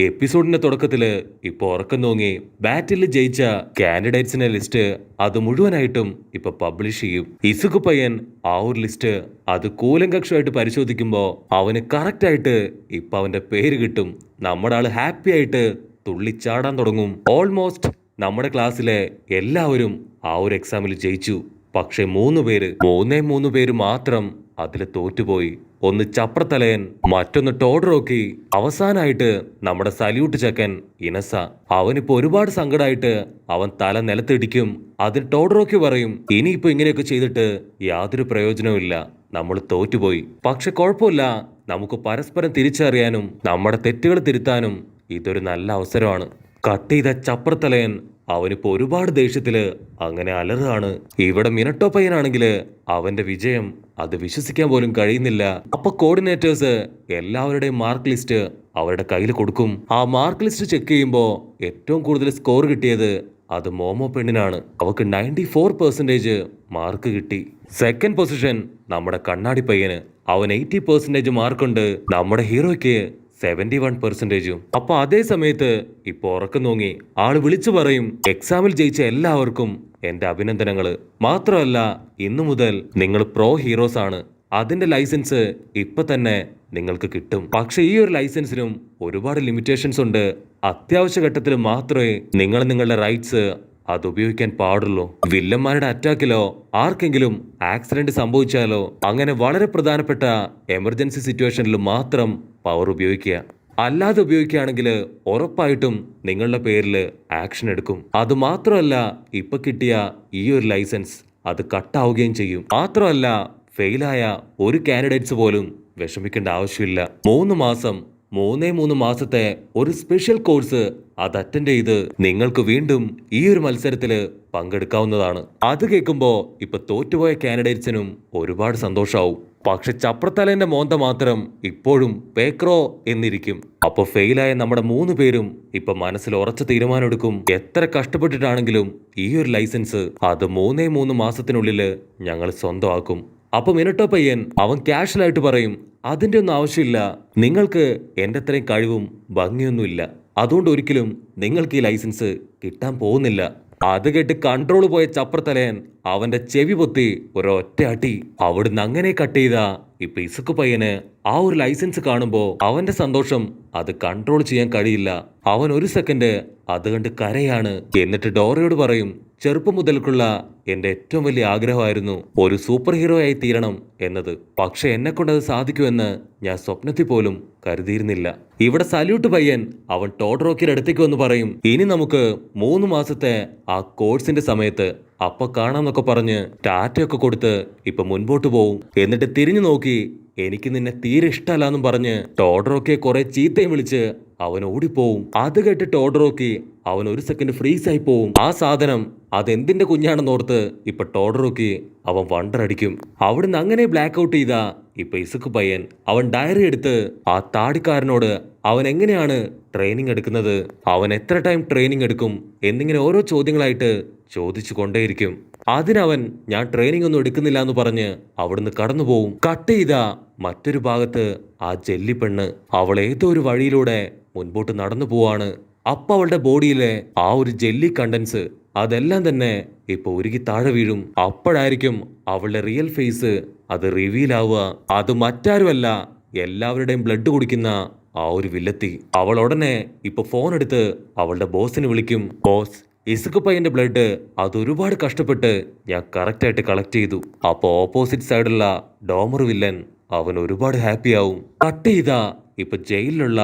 എപ്പിസോഡിന്റെ തുടക്കത്തില് ഇപ്പൊ ഉറക്കം തൂങ്ങി ബാറ്റിൽ ജയിച്ച കാൻഡിഡേറ്റ്സിന്റെ ലിസ്റ്റ് അത് മുഴുവനായിട്ടും ഇപ്പൊ പബ്ലിഷ് ചെയ്യും. ഇസുകു പയ്യൻ ആ ഒരു ലിസ്റ്റ് അത് കൂലങ്കക്ഷമായിട്ട് പരിശോധിക്കുമ്പോ അവന് കറക്റ്റ് ആയിട്ട് ഇപ്പൊ അവന്റെ പേര് കിട്ടും. നമ്മുടെ ആള് ഹാപ്പി ആയിട്ട് തുള്ളിച്ചാടാൻ തുടങ്ങും. ഓൾമോസ്റ്റ് നമ്മുടെ ക്ലാസ്സിലെ എല്ലാവരും ആ ഒരു എക്സാമിൽ ജയിച്ചു. പക്ഷെ മൂന്നേ പേര് മാത്രം അതില് തോറ്റുപോയി. ഒന്ന് ചപ്രത്തലയൻ, മറ്റൊന്ന് ടോഡറോക്കി, അവസാനായിട്ട് നമ്മുടെ സല്യൂട്ട് ചെക്കൻ ഇനസ. അവനിപ്പോ ഒരുപാട് സങ്കടമായിട്ട് അവൻ തല നിലത്തിടിക്കും. അതിന് ടോഡറോക്കി പറയും, ഇനിയിപ്പോ ഇങ്ങനെയൊക്കെ ചെയ്തിട്ട് യാതൊരു പ്രയോജനവും ഇല്ല, നമ്മൾ തോറ്റുപോയി. പക്ഷെ കുഴപ്പമില്ല, നമുക്ക് പരസ്പരം തിരിച്ചറിയാനും നമ്മുടെ തെറ്റുകൾ തിരുത്താനും ഇതൊരു നല്ല അവസരമാണ്. കട്ട് ചെയ്ത ചപ്രത്തലയൻ അവനിപ്പോ ഒരുപാട് ദേഷ്യത്തില് അങ്ങനെ അലറുകയാണ്. ഇവിടെ മിനട്ടോ പയ്യനാണെങ്കില് അവന്റെ വിജയം അത് വിശ്വസിക്കാൻ പോലും കഴിയുന്നില്ല. അപ്പൊ കോർഡിനേറ്റേഴ്സ് എല്ലാവരുടെയും മാർക്ക് ലിസ്റ്റ് അവരുടെ കയ്യിൽ കൊടുക്കും. ആ മാർക്ക് ലിസ്റ്റ് ചെക്ക് ചെയ്യുമ്പോ ഏറ്റവും കൂടുതൽ സ്കോർ കിട്ടിയത് അത് മോമോ പെണ്ണിനാണ്. അവക്ക് 94% മാർക്ക് കിട്ടി. സെക്കൻഡ് പൊസിഷൻ നമ്മുടെ കണ്ണാടി പയ്യന്, അവൻ 80% മാർക്കുണ്ട്. നമ്മുടെ ഹീറോയ്ക്ക് 71%. അപ്പൊ അതേ സമയത്ത് ഇപ്പൊ ഉറക്കം തൂങ്ങി ആള് വിളിച്ചു പറയും, എക്സാമിൽ ജയിച്ച എല്ലാവർക്കും എന്റെ അഭിനന്ദനങ്ങള്. മാത്രമല്ല, ഇന്നു മുതൽ നിങ്ങൾ പ്രോ ഹീറോസ് ആണ്. അതിന്റെ ലൈസൻസ് ഇപ്പൊ തന്നെ നിങ്ങൾക്ക് കിട്ടും. പക്ഷെ ഈ ഒരു ലൈസൻസിനും ഒരുപാട് ലിമിറ്റേഷൻസ് ഉണ്ട്. അത്യാവശ്യ ഘട്ടത്തിൽ മാത്രമേ നിങ്ങൾ നിങ്ങളുടെ റൈറ്റ്സ് അത് ഉപയോഗിക്കാൻ പാടുള്ളൂ. വില്ലന്മാരുടെ അറ്റാക്കിലോ ആർക്കെങ്കിലും ആക്സിഡന്റ് സംഭവിച്ചാലോ അങ്ങനെ വളരെ പ്രധാനപ്പെട്ട എമർജൻസി സിറ്റുവേഷനിൽ മാത്രം പവർ ഉപയോഗിക്കുക. അല്ലാതെ ഉപയോഗിക്കുകയാണെങ്കിൽ ഉറപ്പായിട്ടും നിങ്ങളുടെ പേരിൽ ആക്ഷൻ എടുക്കും. അത് മാത്രമല്ല, ഇപ്പൊ കിട്ടിയ ഈ ഒരു ലൈസൻസ് അത് കട്ടാവുകയും ചെയ്യും. മാത്രമല്ല, ഫെയിലായ ഒരു കാൻഡിഡേറ്റ്സ് പോലും വിഷമിക്കേണ്ട ആവശ്യമില്ല. 3 മാസത്തെ ഒരു സ്പെഷ്യൽ കോഴ്സ് അത് അറ്റൻഡ് ചെയ്ത് നിങ്ങൾക്ക് വീണ്ടും ഈ ഒരു മത്സരത്തില് പങ്കെടുക്കാവുന്നതാണ്. അത് കേൾക്കുമ്പോ ഇപ്പൊ തോറ്റുപോയ കാൻഡിഡേറ്റ്സിനും ഒരുപാട് സന്തോഷാവും. പക്ഷെ ചപ്രത്തലേന്റെ മോന്ത മാത്രം ഇപ്പോഴും പേക്രോ എന്നിരിക്കും. അപ്പൊ ഫെയിലായ നമ്മുടെ 3 പേരും ഇപ്പൊ മനസ്സിൽ ഉറച്ച തീരുമാനം എടുക്കും, എത്ര കഷ്ടപ്പെട്ടിട്ടാണെങ്കിലും ഈ ഒരു ലൈസൻസ് അത് 3 മാസത്തിനുള്ളില് ഞങ്ങൾ സ്വന്തമാക്കും. അപ്പൊ മിനട്ടോ പയ്യൻ അവൻ കാഷ്വലായിട്ട് പറയും, അതിന്റെ ഒന്നും ആവശ്യമില്ല, നിങ്ങൾക്ക് എന്റെ അത്രയും കഴിവും ഭംഗിയൊന്നുമില്ല, അതുകൊണ്ട് ഒരിക്കലും നിങ്ങൾക്ക് ഈ ലൈസൻസ് കിട്ടാൻ പോകുന്നില്ല. അത് കേട്ട് കൺട്രോൾ പോയ ചപ്രത്തലയൻ അവന്റെ ചെവി പൊത്തി ഒരൊറ്റ അടി. അവിടുന്ന് അങ്ങനെ കട്ട് ചെയ്ത ഇപ്പൊ ഇസുക്കു പയ്യന് ആ ഒരു ലൈസൻസ് കാണുമ്പോ അവന്റെ സന്തോഷം അത് കൺട്രോൾ ചെയ്യാൻ കഴിയില്ല. അവൻ ഒരു സെക്കൻഡ് അത് കണ്ട് കരയാണ്. എന്നിട്ട് ഡോറയോട് പറയും, ചെറുപ്പം മുതൽക്കുള്ള എന്റെ ഏറ്റവും വലിയ ആഗ്രഹമായിരുന്നു ഒരു സൂപ്പർ ഹീറോ ആയി തീരണം എന്നത്. പക്ഷെ എന്നെ കൊണ്ടത് സാധിക്കുമെന്ന് ഞാൻ സ്വപ്നത്തിൽ പോലും കരുതിയിരുന്നില്ല. ഇവിടെ സല്യൂട്ട് പയ്യൻ അവൻ ടോഡറോക്കിയുടെ അടുത്തേക്ക് വന്ന് പറയും, ഇനി നമുക്ക് 3 മാസത്തെ ആ കോഴ്സിന്റെ സമയത്ത് അപ്പൊ കാണാന്നൊക്കെ പറഞ്ഞ് ടാറ്റയൊക്കെ കൊടുത്ത് ഇപ്പൊ മുൻപോട്ട് പോവും. എന്നിട്ട് തിരിഞ്ഞു നോക്കി, എനിക്ക് നിന്നെ തീരെ ഇഷ്ടമല്ലാന്നും പറഞ്ഞ് ടോഡറോക്കിയെ കുറെ ചീത്തയും വിളിച്ച് അവൻ ഓടിപ്പോവും. അത് കേട്ട് ടോഡറോക്കി അവൻ ഒരു സെക്കൻഡ് ഫ്രീസ് ആയി പോവും. ആ സാധനം അതെന്തിന്റെ കുഞ്ഞാണെന്നോർത്ത് ഇപ്പൊ ടോഡറോക്കി അവൻ വണ്ടർ അടിക്കും. അവിടുന്ന് അങ്ങനെ ബ്ലാക്ക് ഔട്ട് ചെയ്ത ഇപ്പൊ ഇസുക്കു പയ്യൻ അവൻ ഡയറി എടുത്ത് ആ താടിക്കാരനോട് അവൻ എങ്ങനെയാണ് ട്രെയിനിങ് എടുക്കുന്നത്, അവൻ എത്ര ടൈം ട്രെയിനിങ് എടുക്കും എന്നിങ്ങനെ ഓരോ ചോദ്യങ്ങളായിട്ട് ചോദിച്ചു കൊണ്ടേയിരിക്കും. അതിനവൻ ഞാൻ ട്രെയിനിങ് ഒന്നും എടുക്കുന്നില്ല എന്ന് പറഞ്ഞ് അവിടുന്ന് കടന്നു പോവും. കട്ട് ചെയ്ത മറ്റൊരു ഭാഗത്ത് ആ ജെല്ലി പെണ്ണ് അവൾ ഏതോ ഒരു വഴിയിലൂടെ മുൻപോട്ട് നടന്നു പോവാണ്. അപ്പൊ അവളുടെ ബോഡിയിലെ ആ ഒരു ജെല്ലി കണ്ടൻസ് അതെല്ലാം തന്നെ ഇപ്പൊ ഉരുകി താഴെ വീഴും. അപ്പോഴായിരിക്കും അവളുടെ റിയൽ ഫേസ് അത് റിവീൽ ആവുക. അത് മറ്റാരുമല്ല, എല്ലാവരുടെയും ബ്ലഡ് കുടിക്കുന്ന ആ ഒരു വില്ലത്തി. അവൾ ഉടനെ ഇപ്പൊ ഫോൺ എടുത്ത് അവളുടെ ബോസിന് വിളിക്കും, ബോസ്, ഇസുക്കു പയ്യന്റെ ബ്ലഡ് അത് ഒരുപാട് കഷ്ടപ്പെട്ട് ഞാൻ കറക്റ്റായിട്ട് കളക്ട് ചെയ്തു. അപ്പൊ ഓപ്പോസിറ്റ് സൈഡുള്ള ഡോമർ വില്ലൻ അവൻ ഒരുപാട് ഹാപ്പി ആവും. കട്ട് ചെയ്ത ഇപ്പൊ ജയിലിലുള്ള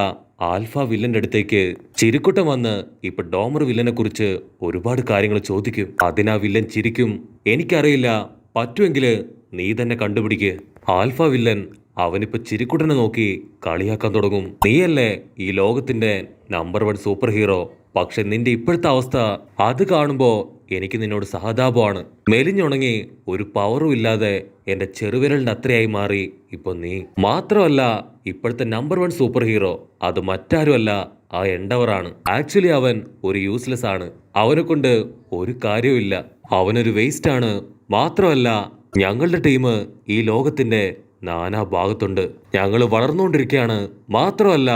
ആൽഫ വില്ലന്റെ അടുത്തേക്ക് ചിരിക്കുട്ടം വന്ന് ഇപ്പൊ ഡോമർ വില്ലനെ കുറിച്ച് ഒരുപാട് കാര്യങ്ങൾ ചോദിക്കും. അതിനാ വില്ലൻ ചിരിക്കും, എനിക്കറിയില്ല, പറ്റുമെങ്കില് നീ തന്നെ കണ്ടുപിടിക്ക്. ആൽഫ വില്ലൻ അവനിപ്പോ ചിരിക്കുട്ടനെ നോക്കി കളിയാക്കാൻ തുടങ്ങും. നീയല്ലേ ഈ ലോകത്തിന്റെ നമ്പർ 1 സൂപ്പർ ഹീറോ, പക്ഷെ നിന്റെ ഇപ്പോഴത്തെ അവസ്ഥ അത് കാണുമ്പോ എനിക്ക് നിന്നോട് സഹതാപമാണ്. മെലിഞ്ഞുണങ്ങി ഒരു പവറും ഇല്ലാതെ എന്റെ ചെറുവിരലിന്റെ അത്രയായി മാറി ഇപ്പൊ നീ. മാത്രമല്ല, ഇപ്പോഴത്തെ നമ്പർ 1 സൂപ്പർ ഹീറോ അത് മറ്റാരുമല്ല, ആ എൻഡവറാണ്. ആക്ച്വലി അവൻ ഒരു യൂസ്ലെസ് ആണ്. അവനെ കൊണ്ട് ഒരു കാര്യവുമില്ല, അവനൊരു വേസ്റ്റ് ആണ്. മാത്രമല്ല, ഞങ്ങളുടെ ടീം ഈ ലോകത്തിന്റെ നാനാ ഭാഗത്തുണ്ട്. ഞങ്ങൾ വളർന്നുകൊണ്ടിരിക്കുകയാണ്. മാത്രമല്ല,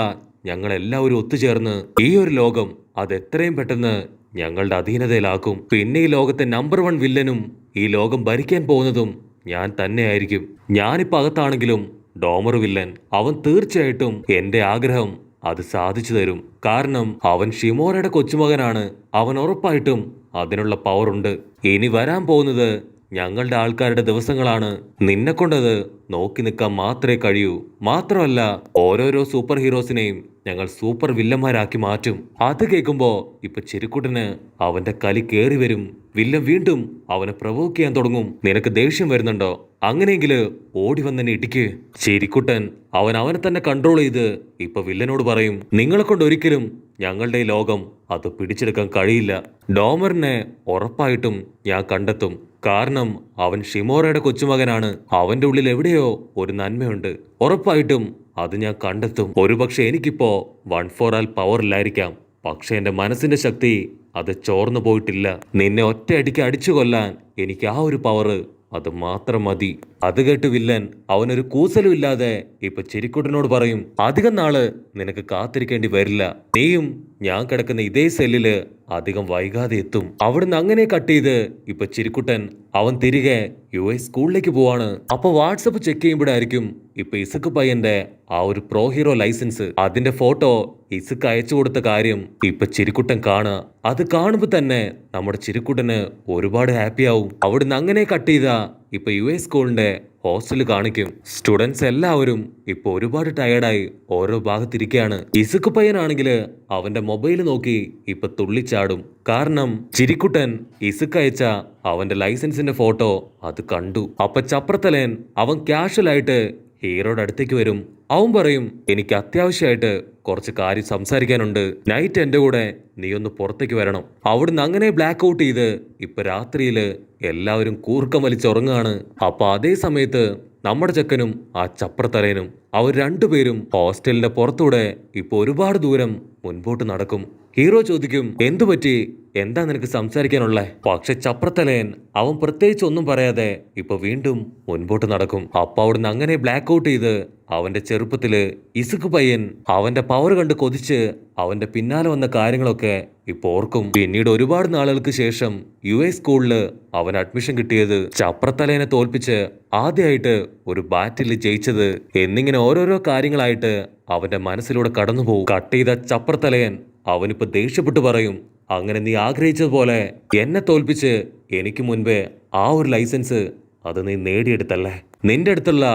ഞങ്ങൾ എല്ലാവരും ഒത്തുചേർന്ന് ഈ ഒരു ലോകം അത് എത്രയും പെട്ടെന്ന് ഞങ്ങളുടെ അധീനതയിലാക്കും. പിന്നെ ഈ ലോകത്തെ നമ്പർ 1 വില്ലനും ഈ ലോകം ഭരിക്കാൻ പോകുന്നതും ഞാൻ തന്നെയായിരിക്കും. ഞാനിപ്പോ അകത്താണെങ്കിലും ഡോമർ വില്ലൻ അവൻ തീർച്ചയായിട്ടും എന്റെ ആഗ്രഹം അത് സാധിച്ചു തരും. കാരണം അവൻ ഷിമോറയുടെ കൊച്ചുമകനാണ്. അവൻ ഉറപ്പായിട്ടും അതിനുള്ള പവറുണ്ട്. ഇനി വരാൻ പോകുന്നത് ഞങ്ങളുടെ ആൾക്കാരുടെ ദിവസങ്ങളാണ്. നിന്നെക്കൊണ്ടത് നോക്കി നിൽക്കാൻ മാത്രമേ കഴിയൂ. മാത്രമല്ല ഓരോരോ സൂപ്പർ ഹീറോസിനെയും ഞങ്ങൾ സൂപ്പർ വില്ലന്മാരാക്കി മാറ്റും. അത് കേൾക്കുമ്പോ ഇപ്പൊ ചിരിക്കുട്ടന് അവന്റെ കലി കേറി വരും. വില്ലൻ വീണ്ടും അവനെ പ്രവോക്ക് ചെയ്യാൻ തുടങ്ങും. നിനക്ക് ദേഷ്യം വരുന്നുണ്ടോ? അങ്ങനെയെങ്കില് ഓടി വന്നെന്നെ ഇടിക്ക്. ചിരിക്കുട്ടൻ അവനെ തന്നെ കൺട്രോൾ ചെയ്ത് ഇപ്പൊ വില്ലനോട് പറയും, നിങ്ങളെ കൊണ്ട് ഒരിക്കലും ഞങ്ങളുടെ ഈ ലോകം അത് പിടിച്ചെടുക്കാൻ കഴിയില്ല. ഡോമറിനെ ഉറപ്പായിട്ടും ഞാൻ കണ്ടെത്തും. കാരണം അവൻ ഷിമോറയുടെ കൊച്ചുമകനാണ്. അവന്റെ ഉള്ളിൽ എവിടെയോ ഒരു നന്മയുണ്ട്. ഉറപ്പായിട്ടും അത് ഞാൻ കണ്ടെത്തും. ഒരുപക്ഷെ എനിക്കിപ്പോ 1/4 പവർ ഇല്ലായിരിക്കാം. പക്ഷെ എന്റെ മനസ്സിന്റെ ശക്തി അത് ചോർന്നു പോയിട്ടില്ല. നിന്നെ ഒറ്റയടിക്ക് അടിച്ചു കൊല്ലാൻ എനിക്ക് ആ ഒരു പവർ അത് മാത്രം മതി. അത് കേട്ട് വില്ലൻ അവനൊരു കൂസലും ഇല്ലാതെ ഇപ്പൊ ചിരിക്കുട്ടനോട് പറയും, അധികം നാള് നിനക്ക് കാത്തിരിക്കേണ്ടി വരില്ല. നീയും ഞാൻ കിടക്കുന്ന ഇതേ സെല്ലില് അധികം വൈകാതെ എത്തും. അവിടുന്ന് അങ്ങനെ കട്ട് ചെയ്ത് ഇപ്പൊ ചിരിക്കുട്ടൻ അവൻ തിരികെ US സ്കൂളിലേക്ക് പോവാണ്. അപ്പൊ വാട്സപ്പ് ചെക്ക് ചെയ്യുമ്പോഴായിരിക്കും ഇപ്പൊ ഇസുക്ക് പയ്യന്റെ ആ ഒരു പ്രോ ഹീറോ ലൈസൻസ് അതിന്റെ ഫോട്ടോ ഇസുക്ക് അയച്ചു കൊടുത്ത കാര്യം ഇപ്പൊ ചിരിക്കുട്ടൻ കാണുക. അത് കാണുമ്പോ തന്നെ നമ്മുടെ ചിരിക്കുട്ടന് ഒരുപാട് ഹാപ്പി ആവും. അവിടുന്ന് അങ്ങനെ കട്ട് ചെയ്താ ഇപ്പൊ US സ്കൂളിന്റെ ഹോസ്റ്റൽ കാണിക്കും. സ്റ്റുഡൻസ് എല്ലാവരും ഇപ്പൊ ഒരുപാട് ടയർഡായി ഓരോ ഭാഗത്തിരിക്കുകയാണ്. ഇസുക്ക് പയ്യനാണെങ്കിൽ അവന്റെ മൊബൈൽ നോക്കി ഇപ്പൊ തുള്ളിച്ചാടും. കാരണം ചിരിക്കുട്ടൻ ഇസുക്ക് അയച്ച അവന്റെ ലൈസൻസിന്റെ ഫോട്ടോ അത് കണ്ടു. അപ്പൊ ചപ്രത്തലേൻ അവൻ കാഷ്വൽ ആയിട്ട് ഹീറോയുടെ അടുത്തേക്ക് വരും. അവൻ പറയും, എനിക്ക് അത്യാവശ്യമായിട്ട് കുറച്ച് കാര്യം സംസാരിക്കാനുണ്ട്. നൈറ്റ് എന്റെ കൂടെ നീ ഒന്ന് പുറത്തേക്ക് വരണം. അവിടുന്ന് അങ്ങനെ ബ്ലാക്ക് ഔട്ട് ചെയ്ത് ഇപ്പൊ രാത്രിയില് എല്ലാവരും കൂർക്കം വലിച്ചുറങ്ങാണ്. അപ്പൊ അതേ സമയത്ത് നമ്മുടെ ചെക്കനും ആ ചപ്രത്തലേനും അവർ രണ്ടുപേരും ഹോസ്റ്റലിന്റെ പുറത്തൂടെ ഇപ്പൊ ഒരുപാട് ദൂരം മുൻപോട്ട് നടക്കും. ഹീറോ ചോദിക്കും, എന്തു പറ്റി? എന്താ നിനക്ക് സംസാരിക്കാനുള്ള? പക്ഷെ ചപ്രത്തലേൻ അവൻ പ്രത്യേകിച്ച് ഒന്നും പറയാതെ ഇപ്പൊ വീണ്ടും മുൻപോട്ട് നടക്കും. അപ്പൊ അവിടുന്ന് അങ്ങനെ ബ്ലാക്ക് ഔട്ട് ചെയ്ത് അവന്റെ ചെറുപ്പത്തില് ഇസുക്ക് പയ്യൻ അവന്റെ പവർ കണ്ട് കൊതിച്ച് അവന്റെ പിന്നാലെ വന്ന കാര്യങ്ങളൊക്കെ ഇപ്പൊ ഓർക്കും. പിന്നീട് ഒരുപാട് നാളുകൾക്ക് ശേഷം US സ്കൂളില് അവൻ അഡ്മിഷൻ കിട്ടിയത്, ചപ്രത്തലേനെ തോൽപ്പിച്ച് ആദ്യമായിട്ട് ഒരു ബാറ്റിൽ ജയിച്ചത് എന്നിങ്ങനെ ഓരോരോ കാര്യങ്ങളായിട്ട് അവന്റെ മനസ്സിലൂടെ കടന്നുപോകും. കട്ട് ചെയ്ത ചപ്രത്തലയൻ അവനിപ്പോ ദേഷ്യപ്പെട്ടു പറയും, അങ്ങനെ നീ ആഗ്രഹിച്ചതുപോലെ എന്നെ തോൽപ്പിച്ച് എനിക്ക് മുൻപേ ആ ഒരു ലൈസൻസ് അത് നീ നേടിയെടുത്തല്ലേ? നിന്റെ അടുത്തുള്ള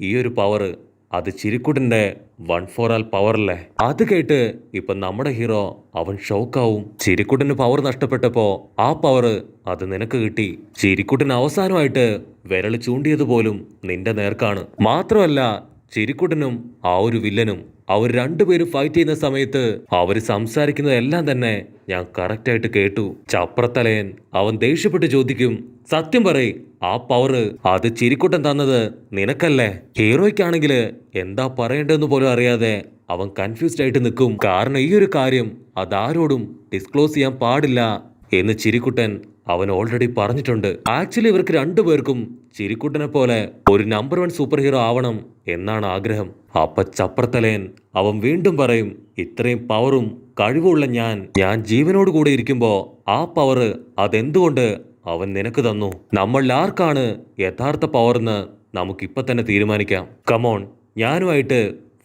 ഈ ഒരു പവർ അത് ചിരിക്കുട്ടന്റെ 1/4 പവറല്ലേ? അത് കേട്ട് ഇപ്പൊ നമ്മുടെ ഹീറോ അവൻ ഷോക്കാവും. ചിരിക്കുട്ടന് പവർ നഷ്ടപ്പെട്ടപ്പോ ആ പവർ അത് നിനക്ക് കിട്ടി. ചിരിക്കുട്ടൻ അവസാനമായിട്ട് വിരൽ ചൂണ്ടിയത് പോലും നിന്റെ നേർക്കാണ്. മാത്രമല്ല ചിരിക്കുട്ടനും ആ ഒരു വില്ലനും അവർ രണ്ടുപേരും ഫൈറ്റ് ചെയ്യുന്ന സമയത്ത് അവര് സംസാരിക്കുന്നതെല്ലാം തന്നെ ഞാൻ കറക്റ്റായിട്ട് കേട്ടു. ചപ്രത്തലയൻ അവൻ ദേഷ്യപ്പെട്ട് ചോദിക്കും, സത്യം പറയ്, ആ പവർ അത് ചിരിക്കുട്ടൻ തന്നത് നിനക്കല്ലേ? ഹീറോയ്ക്കാണെങ്കിൽ എന്താ പറയേണ്ടതെന്ന് പോലും അറിയാതെ അവൻ കൺഫ്യൂസ്ഡ് ആയിട്ട് നിൽക്കും. കാരണം ഈ ഒരു കാര്യം അതാരോടും ഡിസ്ക്ലോസ് ചെയ്യാൻ പാടില്ല എന്ന് ചിരിക്കുട്ടൻ അവൻ ഓൾറെഡി പറഞ്ഞിട്ടുണ്ട്. ആക്ച്വലി ഇവർക്ക് രണ്ടുപേർക്കും ചിരിക്കുട്ടനെ പോലെ ഒരു നമ്പർ 1 സൂപ്പർ ഹീറോ ആവണം എന്നാണ് ആഗ്രഹം. അപ്പൊ ചപ്രത്തലേൻ അവൻ വീണ്ടും പറയും, ഇത്രയും പവറും കഴിവുള്ള ഞാൻ ജീവനോട് കൂടെ ഇരിക്കുമ്പോ ആ പവർ അതെന്തുകൊണ്ട് അവൻ നിനക്ക് തന്നു? നമ്മളിൽ ആർക്കാണ് യഥാർത്ഥ പവറെന്ന് നമുക്കിപ്പൊ തന്നെ തീരുമാനിക്കാം. കമോൺ, ഞാനുമായിട്ട്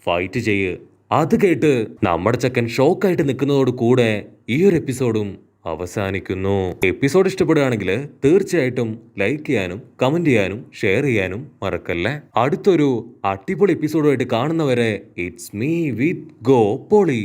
ഫൈറ്റ് ചെയ്യ്. അത് കേട്ട് നമ്മുടെ ചെക്കൻ ഷോക്കായിട്ട് നിൽക്കുന്നതോട് കൂടെ ഈ ഒരു എപ്പിസോഡും അവസാനിക്കുന്നു. എപ്പിസോഡ് ഇഷ്ടപ്പെടുകയാണെങ്കിൽ തീർച്ചയായിട്ടും ലൈക്ക് ചെയ്യാനും കമന്റ് ചെയ്യാനും ഷെയർ ചെയ്യാനും മറക്കല്ലേ. അടുത്തൊരു അടിപൊളി എപ്പിസോഡുമായിട്ട് കാണുന്നവരെ ഇറ്റ്സ് മീ വിത്ത് ഗോ പോളി.